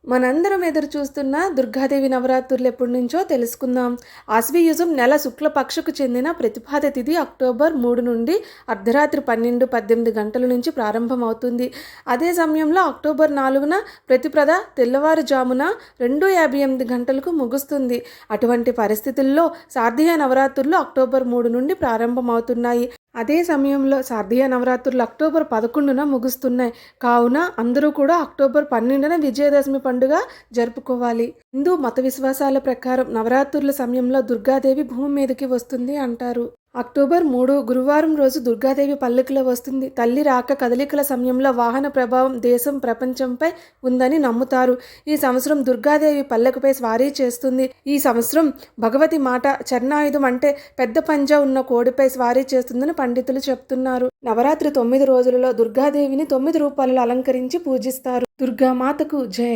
మనందరం ఎదురు చూస్తున్న దుర్గాదేవి నవరాత్రులు ఎప్పటి నుంచో తెలుసుకుందాం. ఆశ్వయుజం నెల శుక్లపక్షకు చెందిన ప్రతిపాద తిథి అక్టోబర్ 3 నుండి అర్ధరాత్రి 12-18 గంటల నుంచి ప్రారంభమవుతుంది. అదే సమయంలో అక్టోబర్ 4న ప్రతిప్రద తెల్లవారుజామున 2:58 గంటలకు ముగుస్తుంది. అటువంటి పరిస్థితుల్లో శారదీయ నవరాత్రులు అక్టోబర్ 3 నుండి ప్రారంభమవుతున్నాయి. అదే సమయంలో శారదీయ నవరాత్రులు అక్టోబర్ 11న ముగుస్తున్నాయి. కావున అందరూ కూడా అక్టోబర్ 12న విజయదశమి పండుగ జరుపుకోవాలి. హిందూ మత విశ్వాసాల ప్రకారం నవరాత్రుల సమయంలో దుర్గాదేవి భూమి మీదకి వస్తుంది అంటారు. అక్టోబర్ 3 గురువారం రోజు దుర్గాదేవి పల్లకిలో వస్తుంది. తల్లి రాక కదలికల సమయంలో వాహన ప్రభావం దేశం ప్రపంచంపై ఉందని నమ్ముతారు. ఈ సంవత్సరం దుర్గాదేవి పల్లకిపై స్వారీ చేస్తుంది. ఈ సంవత్సరం భగవతి మాట చరణాయుధం అంటే పెద్ద పంజా ఉన్న కోడిపై స్వారీ చేస్తుందని పండితులు చెప్తున్నారు. నవరాత్రి 9 రోజులలో దుర్గాదేవిని 9 రూపాలలో అలంకరించి పూజిస్తారు. దుర్గామాతకు జై.